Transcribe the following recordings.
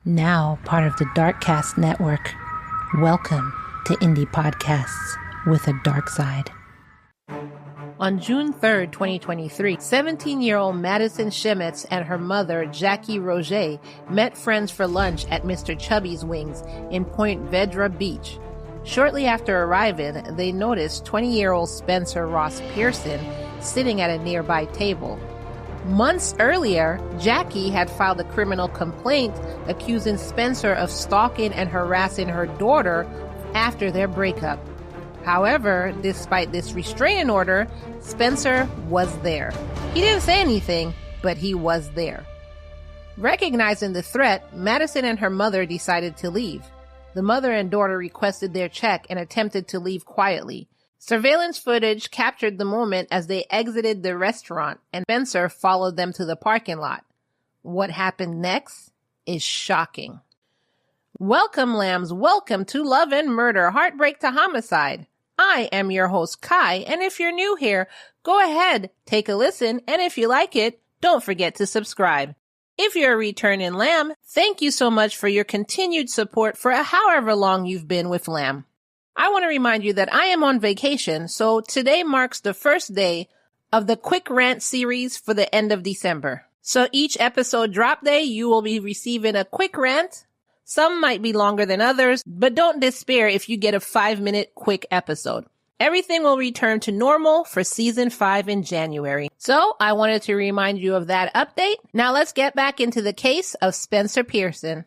Now part of the Darkcast Network. Welcome to Indie Podcasts with a Dark Side. On June 3rd, 2023, 17-year-old Madison Schemitz and her mother, Jackie Rogé, met friends for lunch at Mr. Chubby's Wings in Point Vedra Beach. Shortly after arriving, they noticed 20-year-old Spencer Ross Pearson sitting at a nearby table. Months earlier, Jackie had filed a criminal complaint accusing Spencer of stalking and harassing her daughter after their breakup. However, despite this restraining order, Spencer was there. He didn't say anything, but he was there. Recognizing the threat, Madison and her mother decided to leave. The mother and daughter requested their check and attempted to leave quietly. Surveillance footage captured the moment as they exited the restaurant, and Spencer followed them to the parking lot. What happened next is shocking. Welcome, lambs. Welcome to Love and Murder, Heartbreak to Homicide. I am your host, Kai, and if you're new here, go ahead, take a listen, and if you like it, don't forget to subscribe. If you're a returning lamb, thank you so much for your continued support for however long you've been with Lamb. I want to remind you that I am on vacation, so today marks the first day of the Quick Rant series for the end of December. So each episode drop day, you will be receiving a quick rant. Some might be longer than others, but don't despair if you get a 5-minute quick episode. Everything will return to normal for season 5 in January. So I wanted to remind you of that update. Now let's get back into the case of Spencer Pearson.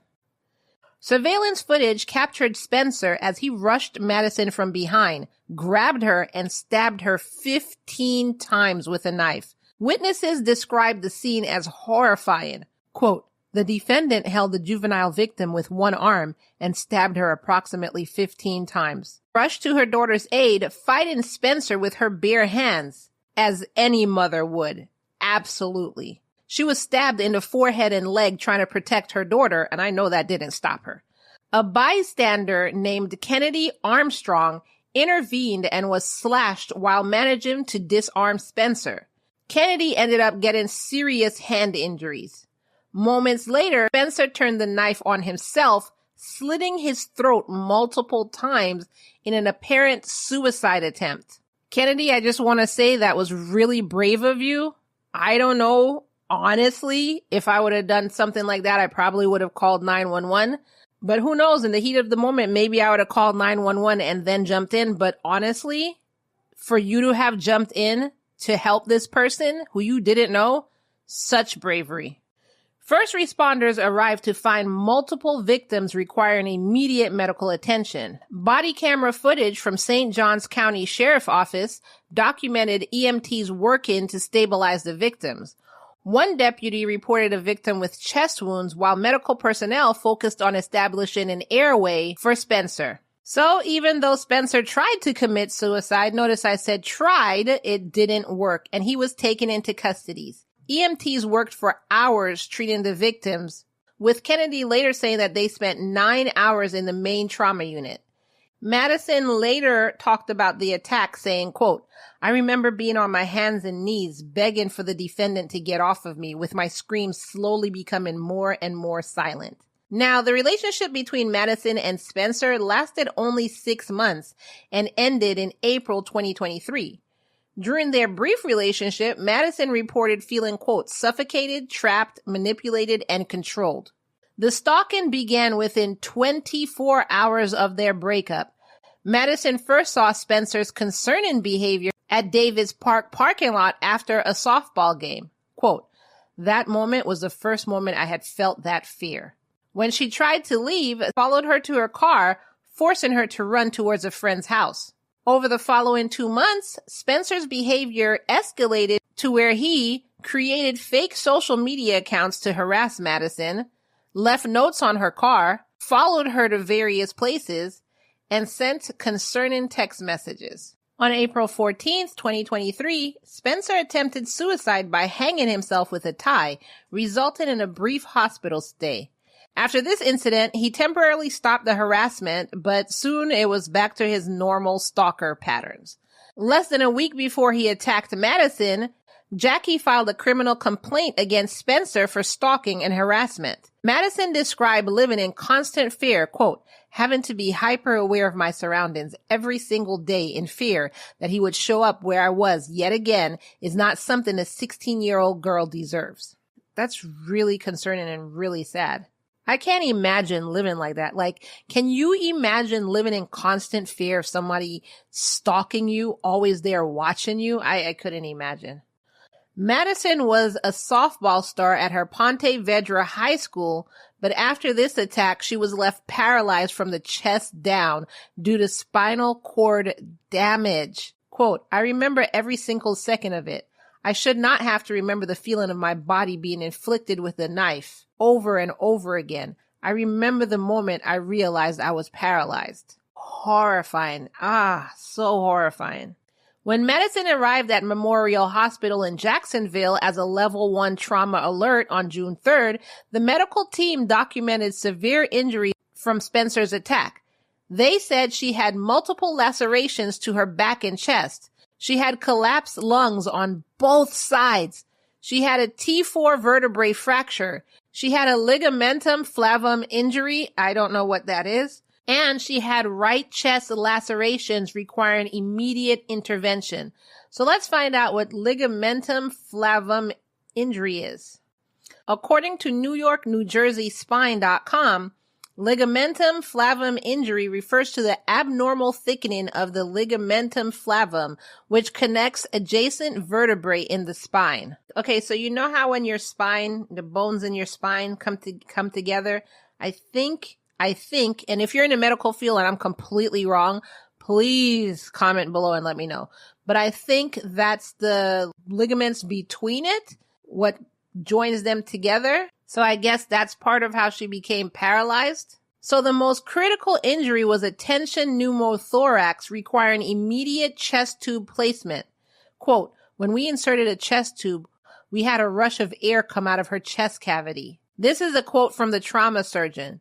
Surveillance footage captured Spencer as he rushed Madison from behind, grabbed her, and stabbed her 15 times with a knife. Witnesses described the scene as horrifying. Quote, "The defendant held the juvenile victim with one arm and stabbed her approximately 15 times. Rushed to her daughter's aid, fighting Spencer with her bare hands, as any mother would. Absolutely. She was stabbed in the forehead and leg trying to protect her daughter, and I know that didn't stop her. A bystander named Kennedy Armstrong intervened and was slashed while managing to disarm Spencer. Kennedy ended up getting serious hand injuries. Moments later, Spencer turned the knife on himself, slitting his throat multiple times in an apparent suicide attempt. Kennedy, I just want to say that was really brave of you. I don't know. Honestly, if I would have done something like that, I probably would have called 911. But who knows? In the heat of the moment, maybe I would have called 911 and then jumped in. But honestly, for you to have jumped in to help this person who you didn't know, such bravery. First responders arrived to find multiple victims requiring immediate medical attention. Body camera footage from St. Johns County Sheriff's Office documented EMTs working to stabilize the victims. One deputy reported a victim with chest wounds while medical personnel focused on establishing an airway for Spencer. So even though Spencer tried to commit suicide, notice I said tried, it didn't work, and he was taken into custody. EMTs worked for hours treating the victims, with Kennedy later saying that they spent 9 hours in the main trauma unit. Madison later talked about the attack, saying, quote, "I remember being on my hands and knees, begging for the defendant to get off of me, with my screams slowly becoming more and more silent." Now, the relationship between Madison and Spencer lasted only 6 months and ended in April 2023. During their brief relationship, Madison reported feeling, quote, "suffocated, trapped, manipulated, and controlled." The stalking began within 24 hours of their breakup. Madison first saw Spencer's concerning behavior at Davis Park parking lot after a softball game. Quote, "That moment was the first moment I had felt that fear. When she tried to leave, followed her to her car, forcing her to run towards a friend's house. Over the following 2 months, Spencer's behavior escalated to where he created fake social media accounts to harass Madison, left notes on her car, followed her to various places, and sent concerning text messages. On April 14th, 2023, Spencer attempted suicide by hanging himself with a tie, resulting in a brief hospital stay. After this incident, he temporarily stopped the harassment, but soon it was back to his normal stalker patterns. Less than a week before he attacked Madison, Jackie filed a criminal complaint against Spencer for stalking and harassment. Madison described living in constant fear, quote, having to be hyper aware of my surroundings every single day in fear that he would show up where I was yet again is not something a 16-year-old girl deserves. That's really concerning and really sad. I can't imagine living like that. Like, can you imagine living in constant fear of somebody stalking you, always there watching you? I couldn't imagine. Madison was a softball star at her Ponte Vedra High School, but after this attack, she was left paralyzed from the chest down due to spinal cord damage. Quote, I remember every single second of it. I should not have to remember the feeling of my body being inflicted with a knife over and over again. I remember the moment I realized I was paralyzed. Horrifying. So horrifying. When Madison arrived at Memorial Hospital in Jacksonville as a level 1 trauma alert on June 3rd, the medical team documented severe injury from Spencer's attack. They said she had multiple lacerations to her back and chest. She had collapsed lungs on both sides. She had a T4 vertebrae fracture. She had a ligamentum flavum injury. I don't know what that is. And she had right chest lacerations requiring immediate intervention. So let's find out what ligamentum flavum injury is. According to New York, New Jersey Spine.com, ligamentum flavum injury refers to the abnormal thickening of the ligamentum flavum, which connects adjacent vertebrae in the spine. Okay, so you know how when your spine, the bones in your spine come together? I think, and if you're in the medical field and I'm completely wrong, please comment below and let me know. But I think that's the ligaments between it, what joins them together. So I guess that's part of how she became paralyzed. So the most critical injury was a tension pneumothorax requiring immediate chest tube placement. Quote, when we inserted a chest tube, we had a rush of air come out of her chest cavity. This is a quote from the trauma surgeon.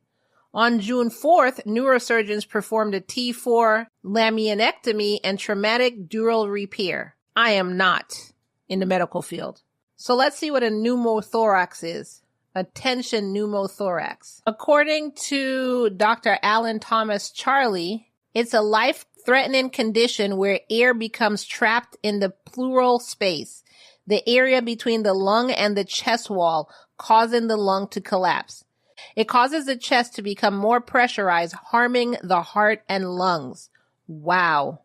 On June 4th, neurosurgeons performed a T4 laminectomy and traumatic dural repair. I am not in the medical field. So let's see what a pneumothorax is. A tension pneumothorax. According to Dr. Alan Thomas Charlie, it's a life-threatening condition where air becomes trapped in the pleural space, the area between the lung and the chest wall, causing the lung to collapse. It causes the chest to become more pressurized, harming the heart and lungs. Wow.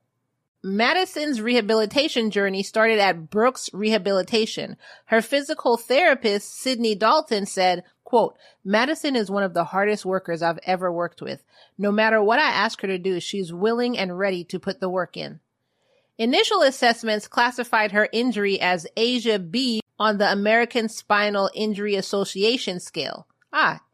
Madison's rehabilitation journey started at Brooks Rehabilitation. Her physical therapist, Sydney Dalton, said, quote, Madison is one of the hardest workers I've ever worked with. No matter what I ask her to do, she's willing and ready to put the work in. Initial assessments classified her injury as Asia B on the American Spinal Injury Association scale.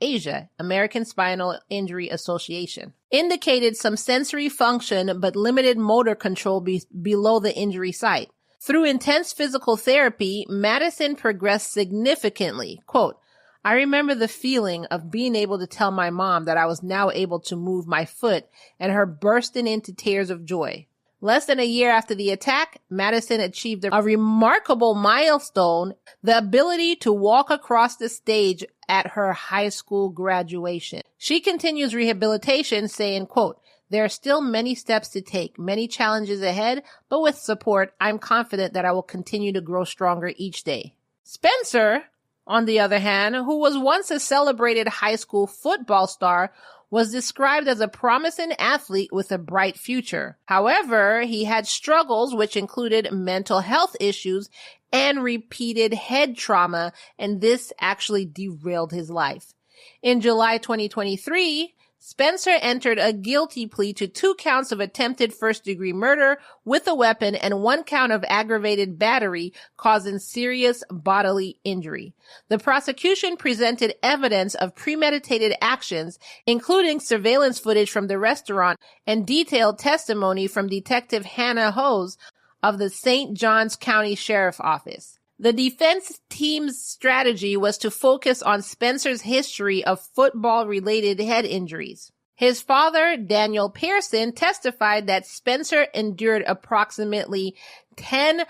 Asia, American Spinal Injury Association. Indicated some sensory function but limited motor control below the injury site. Through intense physical therapy, Madison progressed significantly. Quote, I remember the feeling of being able to tell my mom that I was now able to move my foot and her bursting into tears of joy. Less than a year after the attack, Madison achieved a remarkable milestone, the ability to walk across the stage at her high school graduation. She continues rehabilitation saying, quote, there are still many steps to take, many challenges ahead, but with support, I'm confident that I will continue to grow stronger each day. Spencer, on the other hand, who was once a celebrated high school football star, was described as a promising athlete with a bright future. However, he had struggles which included mental health issues and repeated head trauma, and this actually derailed his life. In July 2023, Spencer entered a guilty plea to 2 counts of attempted first-degree murder with a weapon and 1 count of aggravated battery causing serious bodily injury. The prosecution presented evidence of premeditated actions, including surveillance footage from the restaurant and detailed testimony from Detective Hannah Hose of the St. Johns County Sheriff's Office. The defense team's strategy was to focus on Spencer's history of football-related head injuries. His father, Daniel Pearson, testified that Spencer endured approximately 10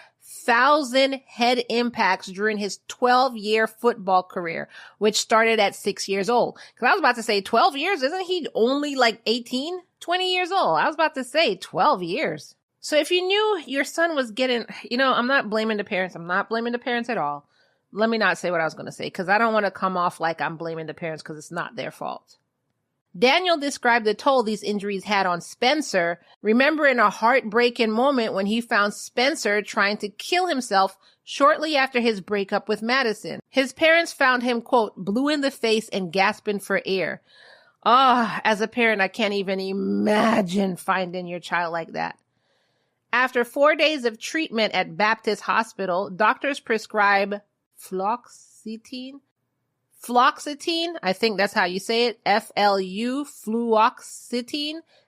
1,000 head impacts during his 12-year football career, which started at 6 years old. Because I was about to say 12 years, isn't he only like 18, 20 years old? I was about to say 12 years. So if you knew your son was getting, I'm not blaming the parents. I'm not blaming the parents at all. Let me not say what I was going to say, because I don't want to come off like I'm blaming the parents because it's not their fault. Daniel described the toll these injuries had on Spencer, remembering a heartbreaking moment when he found Spencer trying to kill himself shortly after his breakup with Madison. His parents found him, quote, blue in the face and gasping for air. As a parent, I can't even imagine finding your child like that. After 4 days of treatment at Baptist Hospital, doctors prescribe fluoxetine, I think that's how you say it, fluoxetine,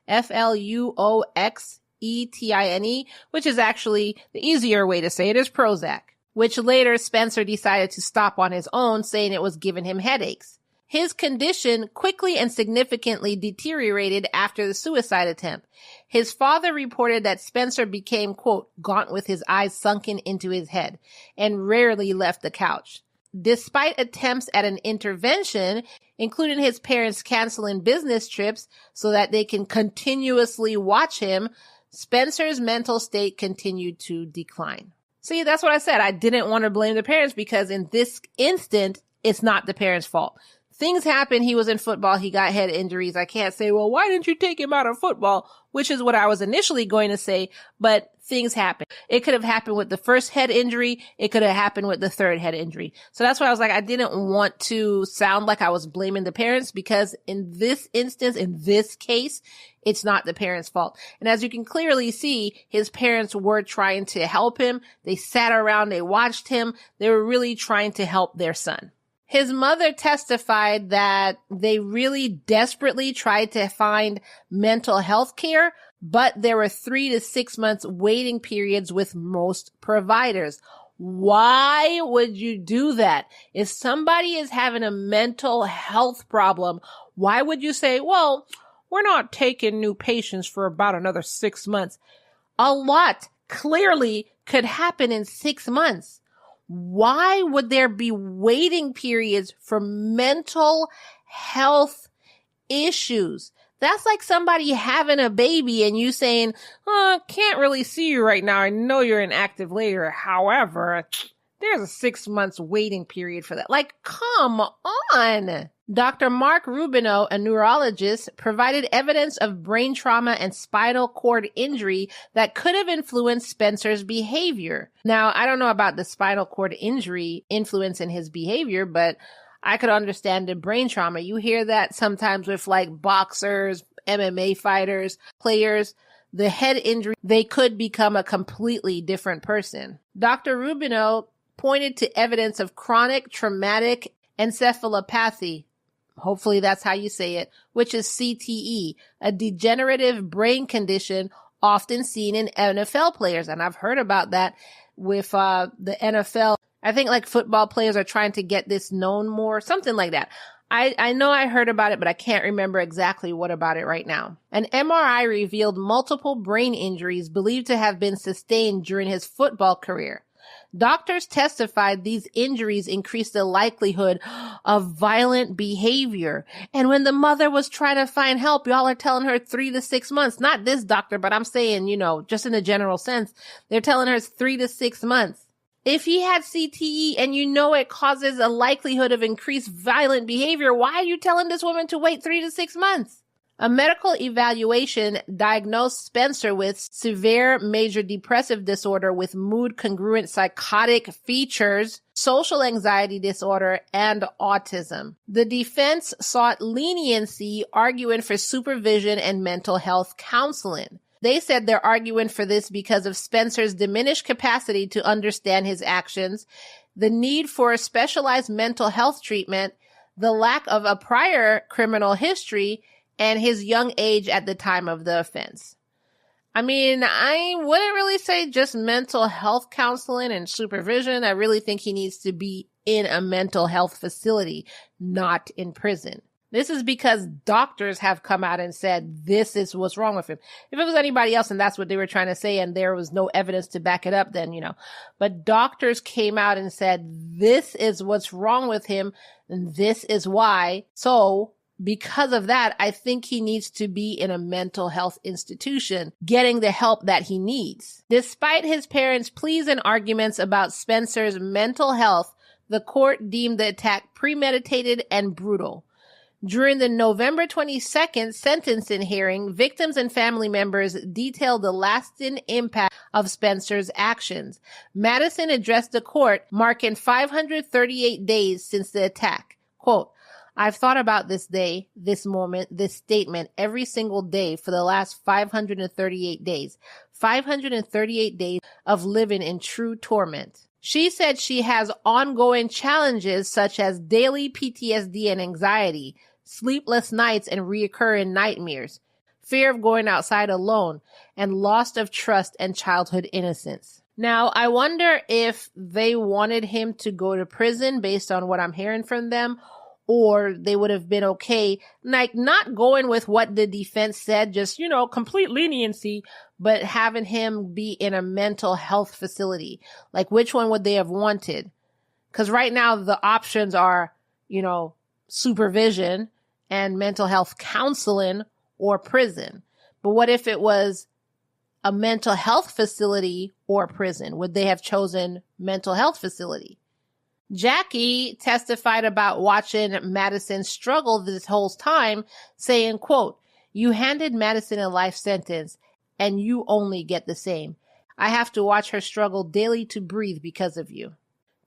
Fluoxetine, which is actually the easier way to say it is Prozac, which later Spencer decided to stop on his own, saying it was giving him headaches. His condition quickly and significantly deteriorated after the suicide attempt. His father reported that Spencer became, quote, gaunt with his eyes sunken into his head and rarely left the couch. Despite attempts at an intervention, including his parents canceling business trips so that they can continuously watch him, Spencer's mental state continued to decline. See, that's what I said. I didn't want to blame the parents because in this instant, it's not the parents' fault. Things happen. He was in football. He got head injuries. I can't say, well, why didn't you take him out of football? Which is what I was initially going to say, but things happen. It could have happened with the first head injury. It could have happened with the third head injury. So that's why I was like, I didn't want to sound like I was blaming the parents because in this instance, in this case, it's not the parents' fault. And as you can clearly see, his parents were trying to help him. They sat around, they watched him. They were really trying to help their son. His mother testified that they really desperately tried to find mental health care, but there were 3 to 6 months waiting periods with most providers. Why would you do that? If somebody is having a mental health problem, why would you say, well, we're not taking new patients for about another 6 months? A lot clearly could happen in 6 months. Why would there be waiting periods for mental health issues? That's like somebody having a baby and you saying, I can't really see you right now. I know you're in active labor. However, there's a 6 months waiting period for that. Like, come on. Dr. Mark Rubino, a neurologist, provided evidence of brain trauma and spinal cord injury that could have influenced Spencer's behavior. Now, I don't know about the spinal cord injury influencing his behavior, but I could understand the brain trauma. You hear that sometimes with like boxers, MMA fighters, players. The head injury, they could become a completely different person. Dr. Rubino pointed to evidence of chronic traumatic encephalopathy. Hopefully that's how you say it, which is CTE, a degenerative brain condition often seen in NFL players. And I've heard about that with the NFL. I think like football players are trying to get this known more, something like that. I know I heard about it, but I can't remember exactly what about it right now. An MRI revealed multiple brain injuries believed to have been sustained during his football career. Doctors testified these injuries increased the likelihood of violent behavior. And when the mother was trying to find help, y'all are telling her 3 to 6 months. Not this doctor, but I'm saying, just in a general sense, they're telling her it's 3 to 6 months. If he had CTE and it causes a likelihood of increased violent behavior, why are you telling this woman to wait 3 to 6 months? A medical evaluation diagnosed Spencer with severe major depressive disorder with mood-congruent psychotic features, social anxiety disorder, and autism. The defense sought leniency, arguing for supervision and mental health counseling. They said they're arguing for this because of Spencer's diminished capacity to understand his actions, the need for specialized mental health treatment, the lack of a prior criminal history, and his young age at the time of the offense. I mean, I wouldn't really say just mental health counseling and supervision. I really think he needs to be in a mental health facility, not in prison. This is because doctors have come out and said this is what's wrong with him. If it was anybody else and that's what they were trying to say and there was no evidence to back it up, then, But doctors came out and said this is what's wrong with him and this is why. So because of that, I think he needs to be in a mental health institution, getting the help that he needs. Despite his parents' pleas and arguments about Spencer's mental health, the court deemed the attack premeditated and brutal. During the November 22nd sentencing hearing, victims and family members detailed the lasting impact of Spencer's actions. Madison addressed the court, marking 538 days since the attack. Quote, I've thought about this day, this moment, this statement every single day for the last 538 days. 538 days of living in true torment. She said she has ongoing challenges such as daily PTSD and anxiety, sleepless nights and reoccurring nightmares, fear of going outside alone, and loss of trust and childhood innocence. Now, I wonder if they wanted him to go to prison based on what I'm hearing from them, or they would have been okay, like not going with what the defense said, just, complete leniency, but having him be in a mental health facility. Like, which one would they have wanted? Because right now the options are, supervision and mental health counseling or prison. But what if it was a mental health facility or prison? Would they have chosen mental health facility? Jackie testified about watching Madison struggle this whole time, saying, quote, you handed Madison a life sentence and you only get the same. I have to watch her struggle daily to breathe because of you.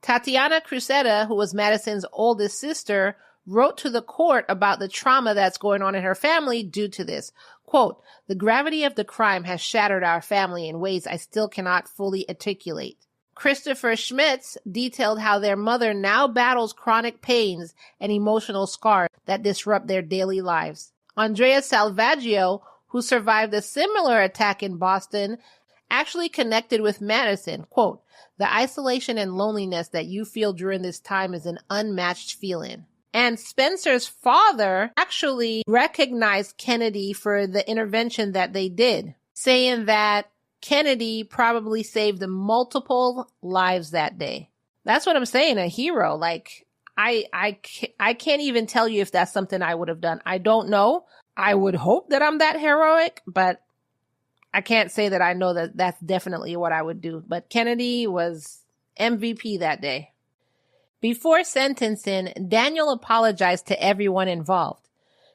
Tatiana Cruzetta, who was Madison's oldest sister, wrote to the court about the trauma that's going on in her family due to this. Quote, the gravity of the crime has shattered our family in ways I still cannot fully articulate. Christopher Schemitz detailed how their mother now battles chronic pains and emotional scars that disrupt their daily lives. Andrea Salvaggio, who survived a similar attack in Boston, actually connected with Madison. Quote, the isolation and loneliness that you feel during this time is an unmatched feeling. And Spencer's father actually recognized Kennedy for the intervention that they did, saying that Kennedy probably saved multiple lives that day. That's what I'm saying, a hero. Like, I can't even tell you if that's something I would have done. I don't know. I would hope that I'm that heroic, but I can't say that I know that that's definitely what I would do. But Kennedy was MVP that day. Before sentencing, Daniel apologized to everyone involved.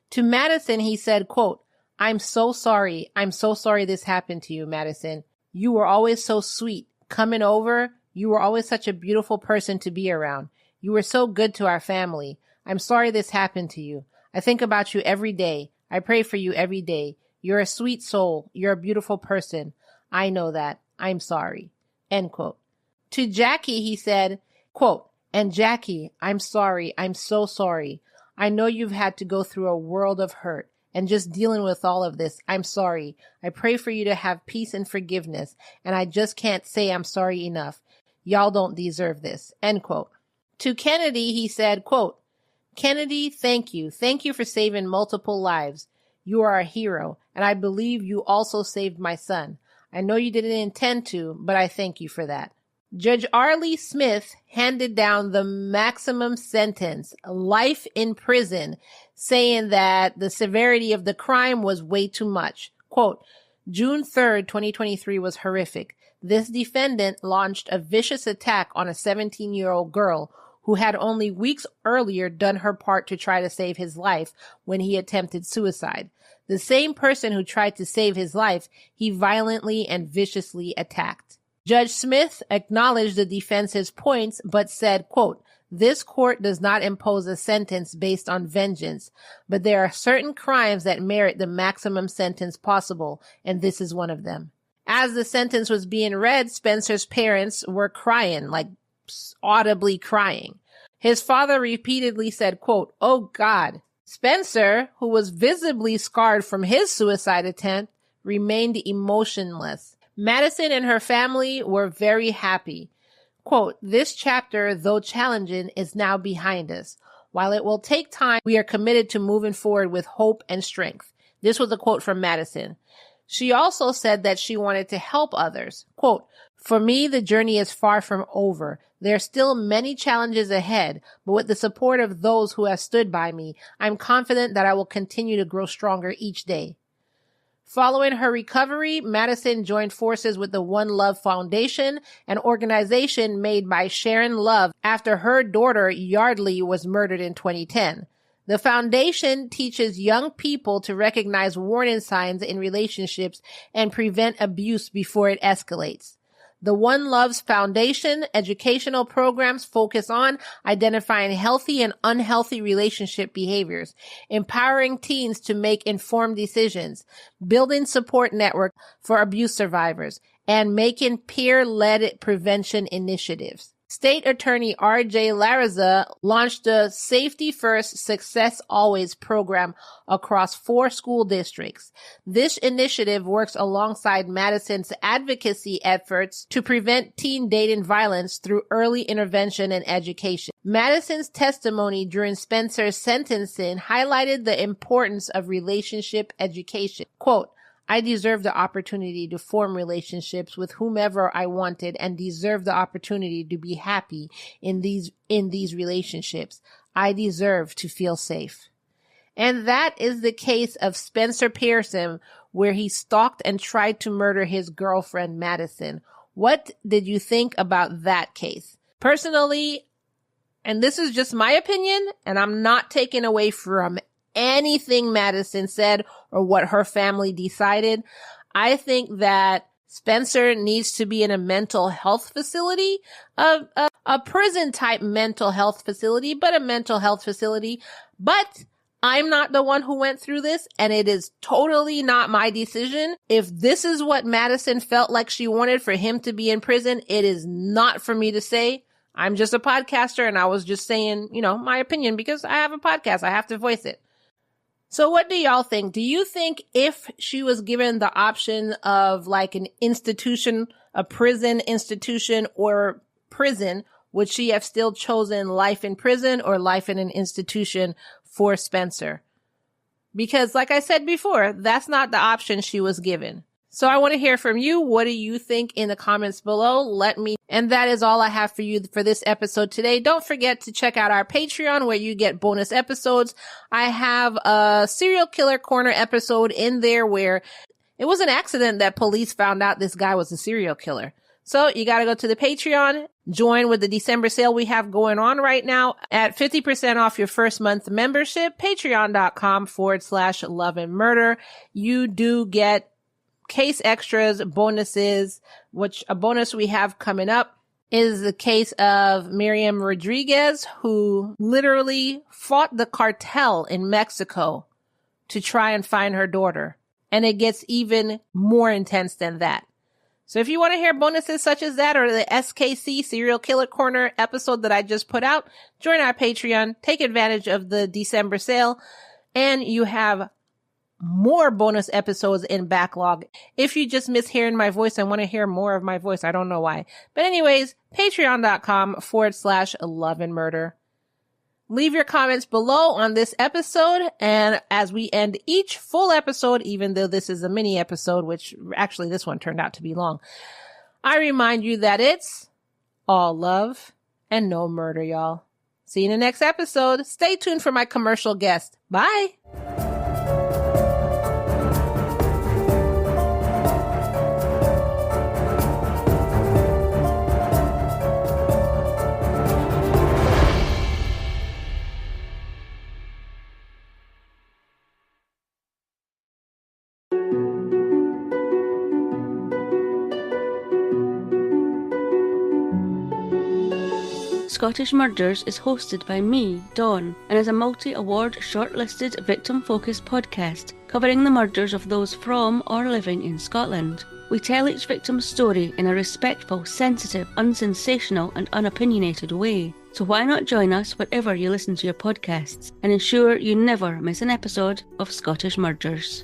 To Madison, he said, quote, I'm so sorry. I'm so sorry this happened to you, Madison. You were always so sweet. Coming over, you were always such a beautiful person to be around. You were so good to our family. I'm sorry this happened to you. I think about you every day. I pray for you every day. You're a sweet soul. You're a beautiful person. I know that. I'm sorry. End quote. To Jackie, he said, quote, and Jackie, I'm sorry. I'm so sorry. I know you've had to go through a world of hurt. And just dealing with all of this, I'm sorry. I pray for you to have peace and forgiveness, and I just can't say I'm sorry enough. Y'all don't deserve this. End quote. To Kennedy, he said, quote, Kennedy, thank you. Thank you for saving multiple lives. You are a hero, and I believe you also saved my son. I know you didn't intend to, but I thank you for that. Judge Arlie Smith handed down the maximum sentence, life in prison, saying that the severity of the crime was way too much. Quote, June 3rd, 2023 was horrific. This defendant launched a vicious attack on a 17-year-old girl who had only weeks earlier done her part to try to save his life when he attempted suicide. The same person who tried to save his life, he violently and viciously attacked. Judge Smith acknowledged the defense's points, but said, quote, this court does not impose a sentence based on vengeance, but there are certain crimes that merit the maximum sentence possible, and this is one of them. As the sentence was being read, Spencer's parents were crying, like audibly crying. His father repeatedly said, quote, oh God. Spencer, who was visibly scarred from his suicide attempt, remained emotionless. Madison and her family were very happy. Quote, this chapter, though challenging, is now behind us. While it will take time, we are committed to moving forward with hope and strength. This was a quote from Madison. She also said that she wanted to help others. Quote, "For me, the journey is far from over. There are still many challenges ahead, but with the support of those who have stood by me, I'm confident that I will continue to grow stronger each day." Following her recovery, Madison joined forces with the One Love Foundation, an organization made by Sharon Love after her daughter Yardley was murdered in 2010. The foundation teaches young people to recognize warning signs in relationships and prevent abuse before it escalates. The One Love's Foundation educational programs focus on identifying healthy and unhealthy relationship behaviors, empowering teens to make informed decisions, building support networks for abuse survivors, and making peer-led prevention initiatives. State Attorney R.J. Larraza launched the Safety First, Success Always program across 4 school districts. This initiative works alongside Madison's advocacy efforts to prevent teen dating violence through early intervention and education. Madison's testimony during Spencer's sentencing highlighted the importance of relationship education. Quote, "I deserve the opportunity to form relationships with whomever I wanted and deserve the opportunity to be happy in these relationships. I deserve to feel safe." And that is the case of Spencer Pearson, where he stalked and tried to murder his girlfriend, Madison. What did you think about that case? Personally, and this is just my opinion, and I'm not taking away from anything Madison said or what her family decided, I think that Spencer needs to be in a mental health facility, a prison type mental health facility, but a mental health facility. But I'm not the one who went through this, and it is totally not my decision. If this is what Madison felt like she wanted for him to be in prison, it is not for me to say. I'm just a podcaster, and I was just saying, my opinion because I have a podcast. I have to voice it. So what do y'all think? Do you think if she was given the option of like an institution, a prison institution or prison, would she have still chosen life in prison or life in an institution for Spencer? Because like I said before, that's not the option she was given. So I want to hear from you. What do you think in the comments below? Let me. And that is all I have for you for this episode today. Don't forget to check out our Patreon where you get bonus episodes. I have a serial killer corner episode in there where it was an accident that police found out this guy was a serial killer. So you got to go to the Patreon, join with the December sale we have going on right now at 50% off your first month membership, patreon.com/love and murder. You do get case extras, bonuses, which a bonus we have coming up is the case of Miriam Rodriguez, who literally fought the cartel in Mexico to try and find her daughter. And it gets even more intense than that. So if you want to hear bonuses such as that or the SKC Serial Killer Corner episode that I just put out, join our Patreon, take advantage of the December sale, and you have more bonus episodes in backlog. If you just miss hearing my voice and want to hear more of my voice, I don't know why. But anyways, patreon.com/love and murder. Leave your comments below on this episode. And as we end each full episode, even though this is a mini episode, which actually this one turned out to be long, I remind you that it's all love and no murder, y'all. See you in the next episode. Stay tuned for my commercial guest. Bye. Scottish Murders is hosted by me, Dawn, and is a multi-award shortlisted victim-focused podcast covering the murders of those from or living in Scotland. We tell each victim's story in a respectful, sensitive, unsensational and unopinionated way. So why not join us wherever you listen to your podcasts and ensure you never miss an episode of Scottish Murders.